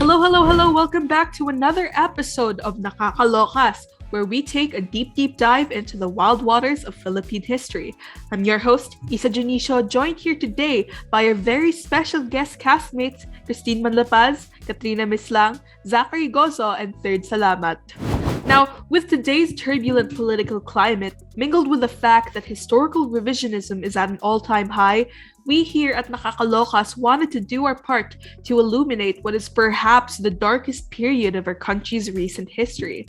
Hello. Welcome back to another episode of NakakaloKAS, where we take a deep dive into the wild waters of Philippine history. I'm your host, Ysa Dionisio, joined here today by our very special guest castmates, Manlapaz, Katrina Mislang, Zachary Gozo, and Third Salamat. Now, with today's turbulent political climate, mingled with the fact that historical revisionism is at an all-time high, we here at NakakaloKAS wanted to do our part to illuminate what is perhaps the darkest period of our country's recent history.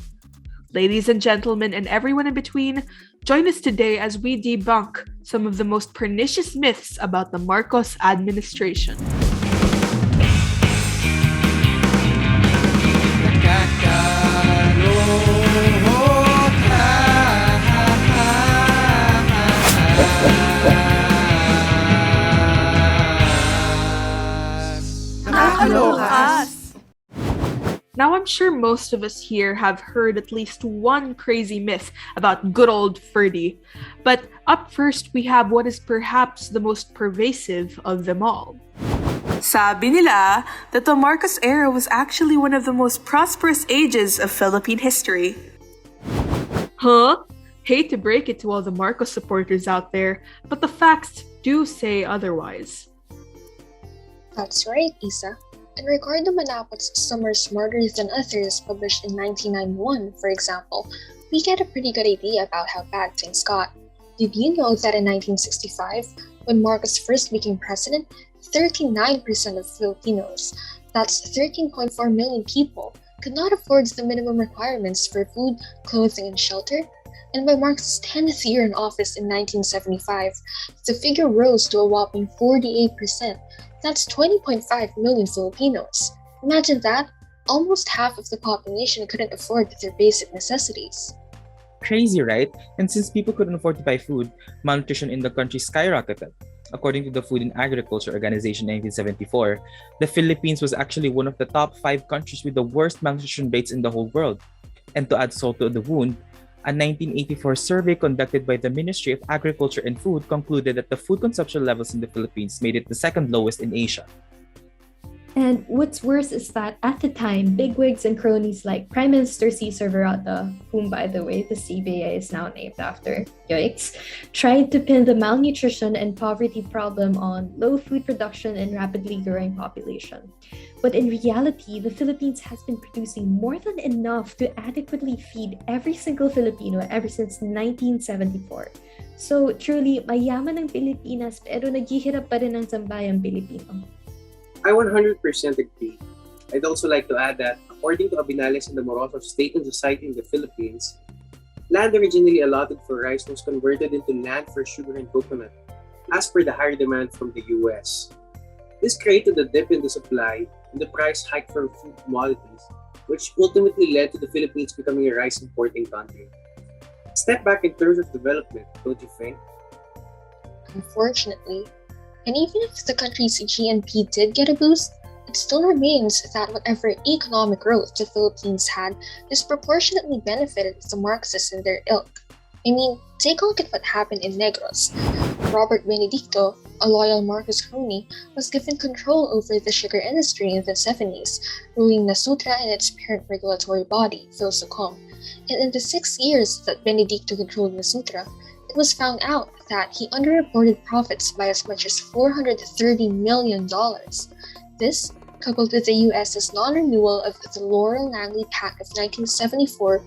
Ladies and gentlemen, and everyone in between, join us today as we debunk some of the most pernicious myths about the Marcos administration. Now, I'm sure most of us here have heard at least one crazy myth about good old Ferdy. But up first, we have what is perhaps the most pervasive of them all. Sabi nila that the Marcos era was actually one of the most prosperous ages of Philippine history. Huh? Hate to break it to all the Marcos supporters out there, but the facts do say otherwise. That's right, Isa. In Ricardo Manapat's Some Are Smarter Than Others, published in 1991, for example, we get a pretty good idea about how bad things got. Did you know that in 1965, when Marcos first became president, 39% of Filipinos, that's 13.4 million people, could not afford the minimum requirements for food, clothing, and shelter? And by Marcos' 10th year in office in 1975, the figure rose to a whopping 48%. That's 20.5 million Filipinos. Imagine that, almost half of the population couldn't afford their basic necessities. Crazy, right? And since people couldn't afford to buy food, malnutrition in the country skyrocketed. According to the Food and Agriculture Organization in 1974, the Philippines was actually one of the top 5 countries with the worst malnutrition rates in the whole world. And to add salt to the wound, a 1984 survey conducted by the Ministry of Agriculture and Food concluded that the food consumption levels in the Philippines made it the second lowest in Asia. And what's worse is that at the time, bigwigs and cronies like Prime Minister Cesar Virata, whom by the way the CBA is now named after, yikes, tried to pin the malnutrition and poverty problem on low food production and rapidly growing population. But in reality, the Philippines has been producing more than enough to adequately feed every single Filipino ever since 1974. So truly, mayaman ang Pilipinas pero naghihirap pa rin ang sambayang Pilipino. I 100% agree. I'd also like to add that, according to Abinales and Amoroso State and Society in the Philippines, land originally allotted for rice was converted into land for sugar and coconut, as per the higher demand from the US. This created a dip in the supply and the price hike for food commodities, which ultimately led to the Philippines becoming a rice importing country. Step back in terms of development, don't you think? Unfortunately, and even if the country's GNP did get a boost, it still remains that whatever economic growth the Philippines had disproportionately benefited the Marxists and their ilk. I mean, take a look at what happened in Negros. Robert Benedicto, a loyal Marcos crony, was given control over the sugar industry in the 70s, ruling Nasutra and its parent regulatory body, Philsocom. And in the 6 years that Benedicto controlled Nasutra, it was found out that he underreported profits by as much as $430 million. This, coupled with the US's non-renewal of the Laurel Langley Pact of 1974,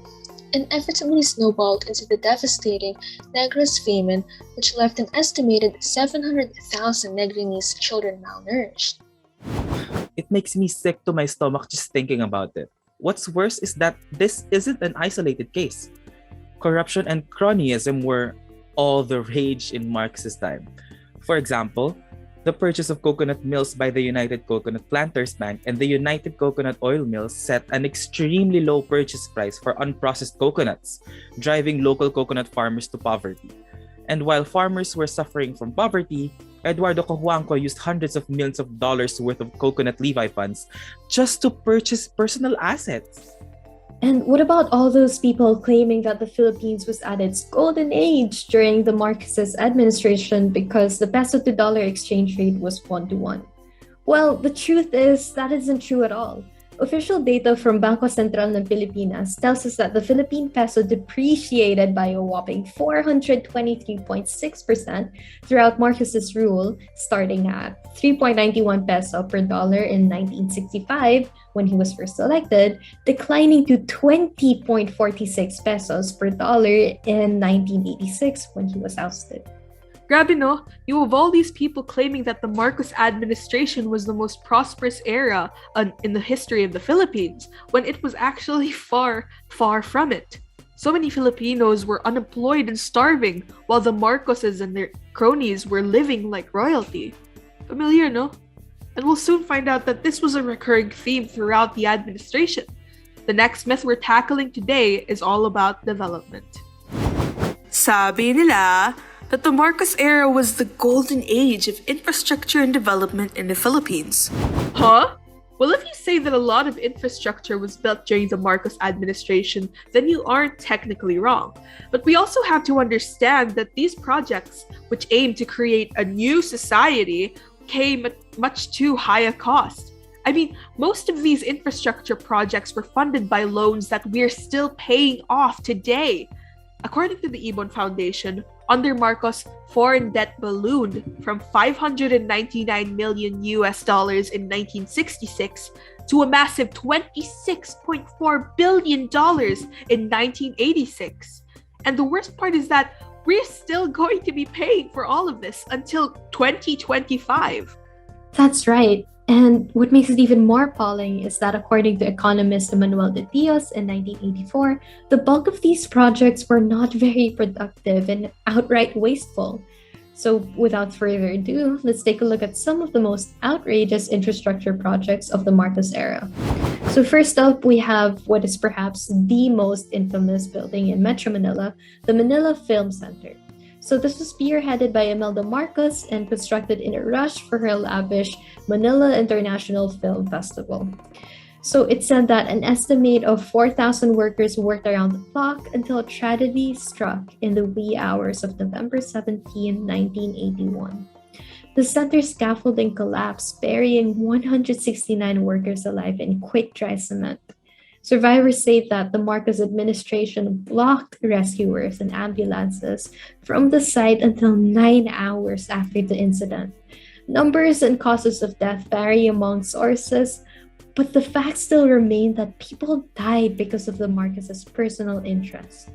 inevitably snowballed into the devastating Negros famine, which left an estimated 700,000 Negrinese children malnourished. It makes me sick to my stomach just thinking about it. What's worse is that this isn't an isolated case. Corruption and cronyism were all the rage in Marx's time. For example, the purchase of coconut mills by the United Coconut Planters Bank and the United Coconut Oil Mills set an extremely low purchase price for unprocessed coconuts, driving local coconut farmers to poverty. And while farmers were suffering from poverty, Eduardo Cojuangco used hundreds of millions of dollars worth of coconut levy funds just to purchase personal assets. And what about all those people claiming that the Philippines was at its golden age during the Marcos administration because the peso to dollar exchange rate was 1-to-1? Well, the truth is that isn't true at all. Official data from Bangko Sentral ng Pilipinas tells us that the Philippine peso depreciated by a whopping 423.6% throughout Marcos's rule, starting at 3.91 peso per dollar in 1965 when he was first elected, declining to 20.46 pesos per dollar in 1986 when he was ousted. Grabe no, you have all these people claiming that the Marcos administration was the most prosperous era in the history of the Philippines, when it was actually far, far from it. So many Filipinos were unemployed and starving, while the Marcoses and their cronies were living like royalty. Familiar, no? And we'll soon find out that this was a recurring theme throughout the administration. The next myth we're tackling today is all about development. Sabi nila that the Marcos era was the golden age of infrastructure and development in the Philippines. Huh? Well, if you say that a lot of infrastructure was built during the Marcos administration, then you aren't technically wrong. But we also have to understand that these projects, which aim to create a new society, came at much too high a cost. I mean, most of these infrastructure projects were funded by loans that we're still paying off today. According to the Ibon Foundation, under Marcos, foreign debt ballooned from $599 million in 1966 to a massive $26.4 billion in 1986. And the worst part is that we're still going to be paying for all of this until 2025. That's right. And what makes it even more appalling is that according to economist Manuel de Dios in 1984, the bulk of these projects were not very productive and outright wasteful. So without further ado, let's take a look at some of the most outrageous infrastructure projects of the Marcos era. So first up, we have what is perhaps the most infamous building in Metro Manila, the Manila Film Center. So this was spearheaded by Imelda Marcos and constructed in a rush for her lavish Manila International Film Festival. So it said that an estimate of 4,000 workers worked around the clock until tragedy struck in the wee hours of November 17, 1981. The center's scaffolding collapsed, burying 169 workers alive in quick dry cement. Survivors say that the Marcos administration blocked rescuers and ambulances from the site until 9 hours after the incident. Numbers and causes of death vary among sources, but the fact still remained that people died because of the Marcos' personal interest.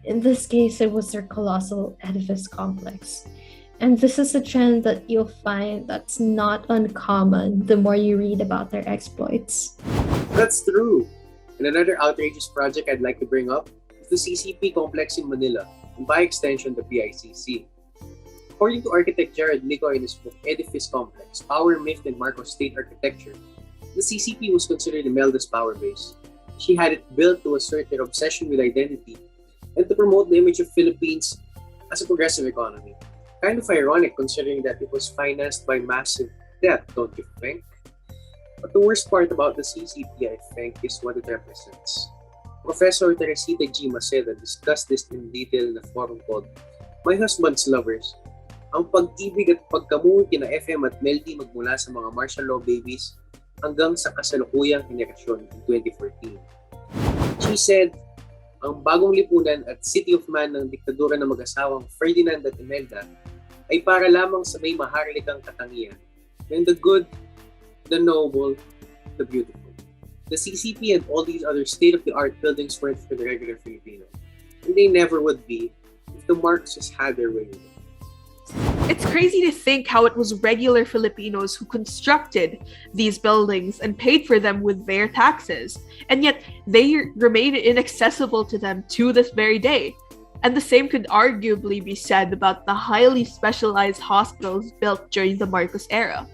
In this case, it was their colossal edifice complex. And this is a trend that you'll find that's not uncommon the more you read about their exploits. That's true. And another outrageous project I'd like to bring up is the CCP complex in Manila, and by extension, the PICC. According to architect Gerard Lico in his book Edifice Complex, Power, Myth, and Marcos State Architecture, the CCP was considered Imelda's power base. She had it built to assert their obsession with identity and to promote the image of Philippines as a progressive economy. Kind of ironic considering that it was financed by massive debt, don't you think? But the worst part about the CCP, I think, is what it represents. Professor Teresita G. Maceda discussed this in detail in a forum called My Husband's Lovers, ang pag-ibig at pagkamuhi kina FM at Meldy magmula sa mga martial law babies hanggang sa kasalukuyang henerasyon in 2014. She said, ang bagong lipunan at City of Man ng diktadura ng mag-asawang Ferdinand at Imelda ay para lamang sa may maharlikang katangian ng the good, the noble, the beautiful. The CCP and all these other state-of-the-art buildings weren't for the regular Filipino. And they never would be if the Marcos had their way with it. It's crazy to think how it was regular Filipinos who constructed these buildings and paid for them with their taxes, and yet they remain inaccessible to them to this very day. And the same could arguably be said about the highly specialized hospitals built during the Marcos era.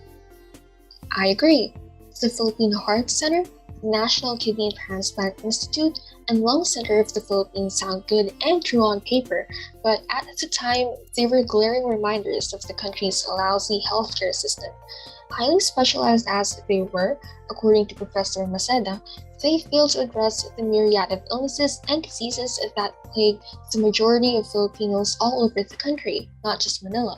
I agree. The Philippine Heart Center, National Kidney Transplant Institute, and Lung Center of the Philippines sound good and true on paper, but at the time, they were glaring reminders of the country's lousy healthcare system. Highly specialized as they were, according to Professor Maceda, they failed to address the myriad of illnesses and diseases that plague the majority of Filipinos all over the country, not just Manila.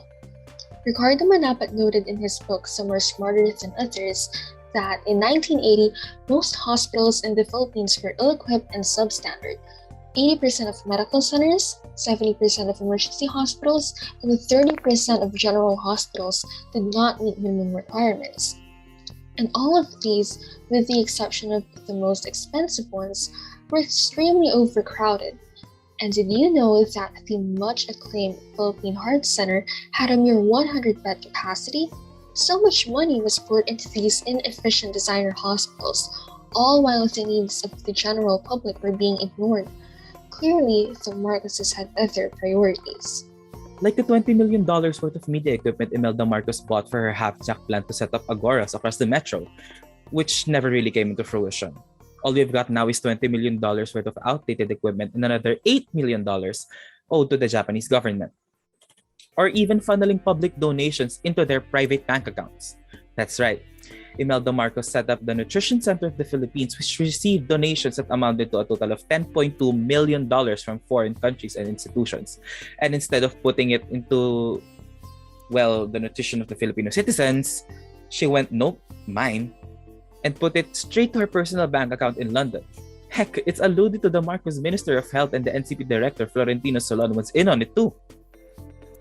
Ricardo Manapat noted in his book Some Are Smarter Than Others that in 1980, most hospitals in the Philippines were ill-equipped and substandard. 80% of medical centers, 70% of emergency hospitals, and 30% of general hospitals did not meet minimum requirements. And all of these, with the exception of the most expensive ones, were extremely overcrowded. And did you know that the much acclaimed Philippine Heart Center had a mere 100-bed capacity? So much money was poured into these inefficient designer hospitals, all while the needs of the general public were being ignored. Clearly, the Marcoses had other priorities. Like the $20 million worth of media equipment Imelda Marcos bought for her half-jack plan to set up agoras across the metro, which never really came into fruition. All we've got now is $20 million worth of outdated equipment and another $8 million owed to the Japanese government. Or even funneling public donations into their private bank accounts. That's right. Imelda Marcos set up the Nutrition Center of the Philippines, which received donations that amounted to a total of $10.2 million from foreign countries and institutions. And instead of putting it into, the nutrition of the Filipino citizens, she went, nope, mine, and put it straight to her personal bank account in London. Heck, it's alluded to the Marcos Minister of Health and the NCP Director, Florentino Solon, was in on it too.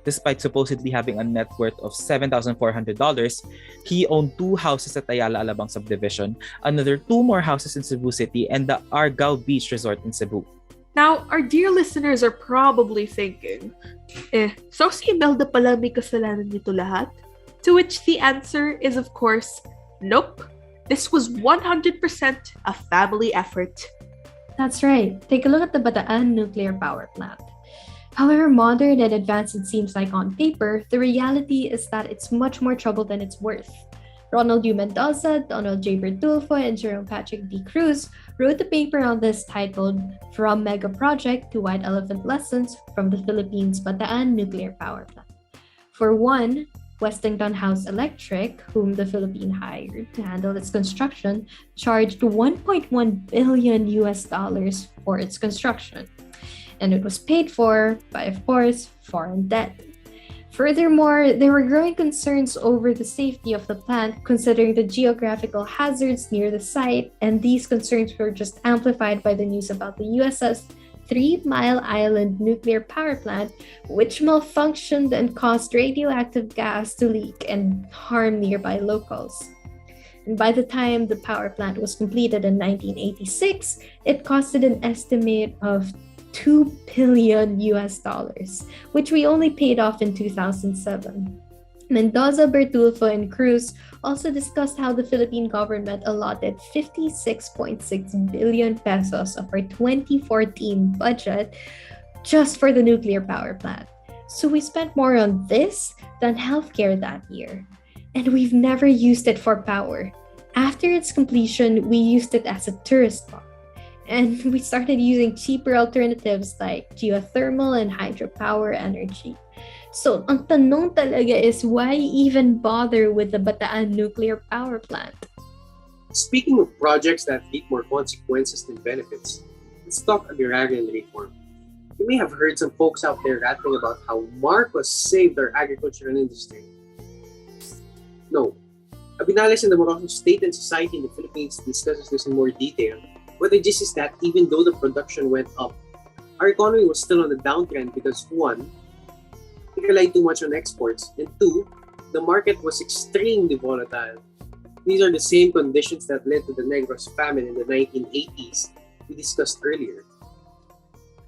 Despite supposedly having a net worth of $7,400, he owned 2 houses at Ayala Alabang subdivision, another 2 more houses in Cebu City, and the Argao Beach Resort in Cebu. Now, our dear listeners are probably thinking, so si Imelda pala may kasalanan nito lahat? To which the answer is, of course, nope. This was 100% a family effort. That's right. Take a look at the Bataan nuclear power plant. However modern and advanced it seems like on paper, the reality is that it's much more trouble than it's worth. Ronald U. Mendoza, Donald J. Bertulfo, and Jerome Patrick D. Cruz wrote a paper on this titled From Mega Project to White Elephant Lessons from the Philippines Bataan Nuclear Power Plant. For one, Westington House Electric, whom the Philippines hired to handle its construction, charged $1.1 billion for its construction. And it was paid for by, of course, foreign debt. Furthermore, there were growing concerns over the safety of the plant, considering the geographical hazards near the site, and these concerns were just amplified by the news about the USS 3 Mile Island nuclear power plant, which malfunctioned and caused radioactive gas to leak and harm nearby locals. And by the time the power plant was completed in 1986, it costed an estimate of $2 billion, which we only paid off in 2007. Mendoza, Bertulfo, and Cruz also discussed how the Philippine government allotted 56.6 billion pesos of our 2014 budget just for the nuclear power plant. So we spent more on this than healthcare that year. And we've never used it for power. After its completion, we used it as a tourist spot. And we started using cheaper alternatives like geothermal and hydropower energy. So, ang tanong talaga is, why even bother with the Bataan nuclear power plant? Speaking of projects that reap more consequences than benefits, let's talk agrarian reform. You may have heard some folks out there rattling about how Marcos saved our agricultural industry. No. Abinales and the Amoroso State and Society in the Philippines discusses this in more detail. But the gist is that even though the production went up, our economy was still on the downtrend because 1, we relied too much on exports, and 2, the market was extremely volatile. These are the same conditions that led to the Negros famine in the 1980s we discussed earlier.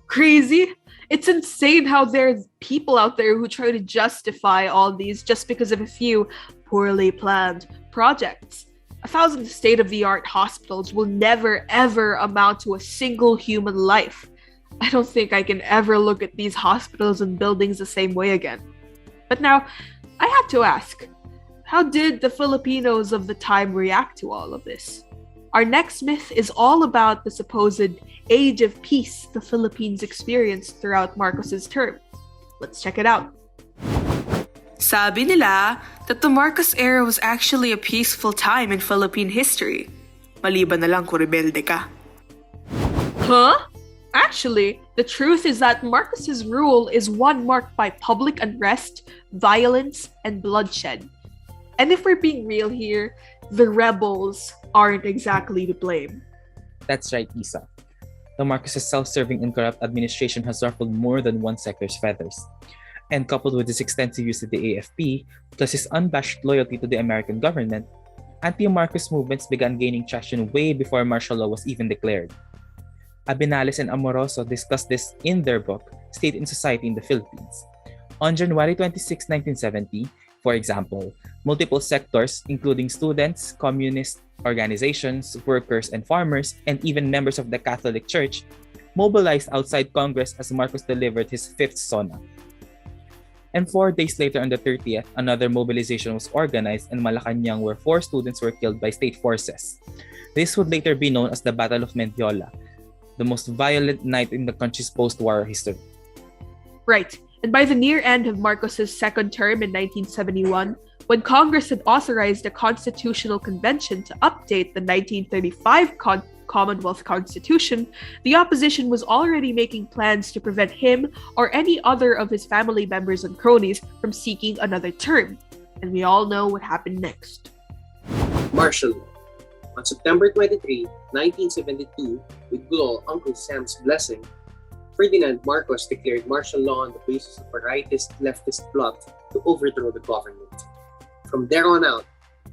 Crazy? It's insane how there's people out there who try to justify all these just because of a few poorly planned projects. 1,000 state-of-the-art hospitals will never ever amount to a single human life. I don't think I can ever look at these hospitals and buildings the same way again. But now, I have to ask, how did the Filipinos of the time react to all of this? Our next myth is all about the supposed age of peace the Philippines experienced throughout Marcos's term. Let's check it out. Sabi nila that the Marcos era was actually a peaceful time in Philippine history. Maliban na lang kung rebelde ka. Huh? Actually, the truth is that Marcos's rule is one marked by public unrest, violence, and bloodshed. And if we're being real here, the rebels aren't exactly to blame. That's right, Isa. The Marcos' self-serving and corrupt administration has ruffled more than one sector's feathers. And coupled with his extensive use of the AFP, plus his unabashed loyalty to the American government, anti-Marcos movements began gaining traction way before martial law was even declared. Abinales and Amoroso discussed this in their book, State and Society in the Philippines. On January 26, 1970, for example, multiple sectors, including students, communist organizations, workers and farmers, and even members of the Catholic Church, mobilized outside Congress as Marcos delivered his fifth SONA. And 4 days later, on the 30th, another mobilization was organized in Malacanang where 4 students were killed by state forces. This would later be known as the Battle of Mendiola, the most violent night in the country's post-war history. Right. And by the near end of Marcos's second term in 1971, when Congress had authorized a constitutional convention to update the 1935 Commonwealth Constitution, the opposition was already making plans to prevent him or any other of his family members and cronies from seeking another term. And we all know what happened next. Martial law. On September 23, 1972, with good old Uncle Sam's blessing, Ferdinand Marcos declared martial law on the basis of a rightist leftist plot to overthrow the government. From there on out,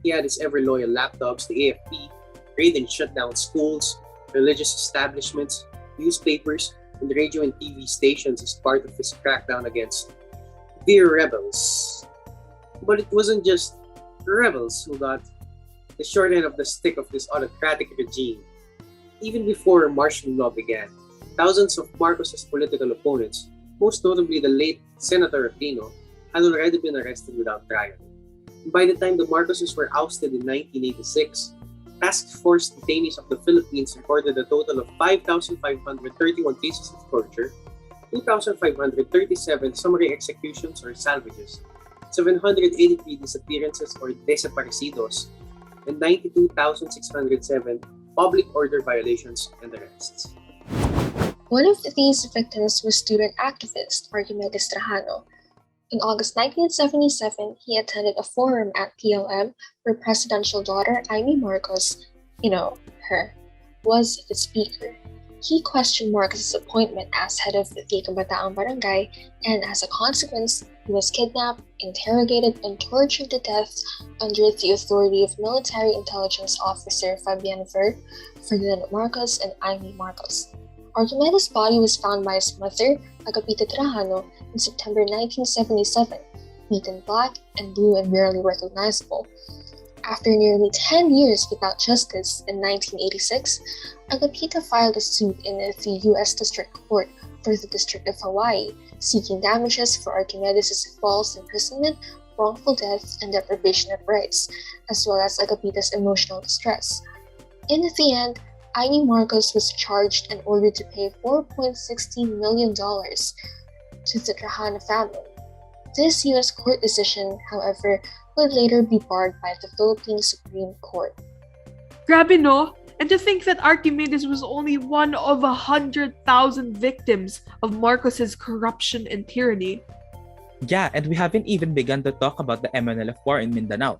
he had his ever-loyal lapdogs, the AFP, raid and shut down schools, religious establishments, newspapers, and radio and TV stations as part of his crackdown against the rebels. But it wasn't just rebels who got the short end of the stick of this autocratic regime. Even before martial law began, thousands of Marcos's political opponents, most notably the late Senator Aquino, had already been arrested without trial. By the time the Marcoses were ousted in 1986, Task Force detainees of the Philippines recorded a total of 5,531 cases of torture, 2,537 summary executions or salvages, 783 disappearances or desaparecidos, and 92,607 public order violations and arrests. One of these victims was student activist Archimedes Trajano. In August 1977, he attended a forum at PLM where presidential daughter Imee Marcos, her, was the speaker. He questioned Marcos' appointment as head of the Kabataang Barangay, and as a consequence, he was kidnapped, interrogated, and tortured to death under the authority of military intelligence officer Fabian Ver, Ferdinand Marcos, and Imee Marcos. Archimedes' body was found by his mother, Agapita Trajano, in September 1977, beaten black and blue and barely recognizable. After nearly 10 years without justice, in 1986, Agapita filed a suit in the U.S. District Court for the District of Hawaii, seeking damages for Archimedes' false imprisonment, wrongful death, and deprivation of rights, as well as Agapita's emotional distress. In the end, Imee Marcos was charged and ordered to pay $4.16 million to the Trajano family. This U.S. court decision, however, would later be barred by the Philippine Supreme Court. Grabe no? And to think that Archimedes was only one of 100,000 victims of Marcos's corruption and tyranny. Yeah, and we haven't even begun to talk about the MNLF War in Mindanao.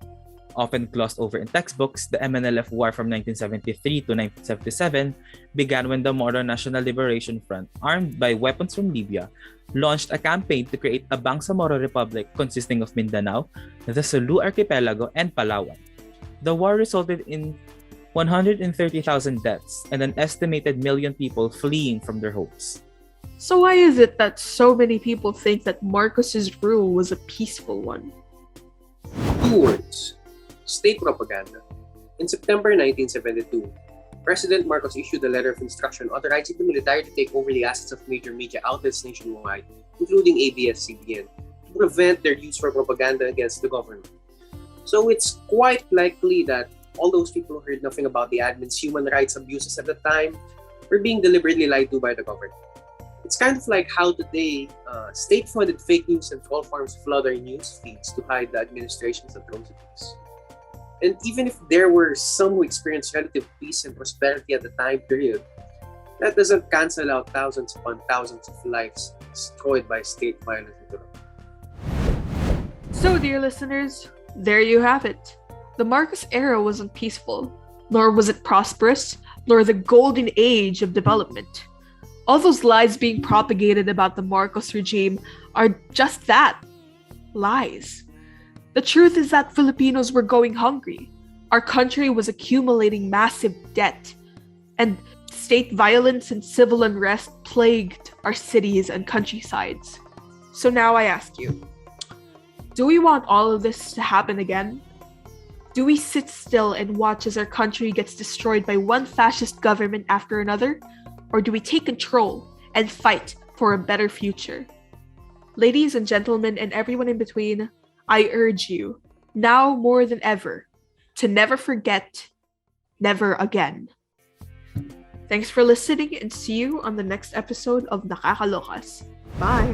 Often glossed over in textbooks, the MNLF War from 1973 to 1977 began when the Moro National Liberation Front, armed by weapons from Libya, launched a campaign to create a Bangsamoro Republic consisting of Mindanao, the Sulu Archipelago, and Palawan. The war resulted in 130,000 deaths and an estimated million people fleeing from their homes. So why is it that so many people think that Marcos's rule was a peaceful one? 2 words. State propaganda. In September 1972, President Marcos issued a letter of instruction authorizing the military to take over the assets of major media outlets nationwide, including ABS-CBN, to prevent their use for propaganda against the government. So it's quite likely that all those people who heard nothing about the admin's human rights abuses at the time were being deliberately lied to by the government. It's kind of like how today, state-funded fake news and troll farms flood our news feeds to hide the administration's atrocities. And even if there were some who experienced relative peace and prosperity at the time period, that doesn't cancel out thousands upon thousands of lives destroyed by state violence and corruption. So, dear listeners, there you have it. The Marcos era wasn't peaceful, nor was it prosperous, nor the golden age of development. All those lies being propagated about the Marcos regime are just that, lies. The truth is that Filipinos were going hungry. Our country was accumulating massive debt, and state violence and civil unrest plagued our cities and countrysides. So now I ask you, do we want all of this to happen again? Do we sit still and watch as our country gets destroyed by one fascist government after another? Or do we take control and fight for a better future? Ladies and gentlemen and everyone in between, I urge you, now more than ever, to never forget, never again. Thanks for listening and see you on the next episode of NakakaloKAS. Bye!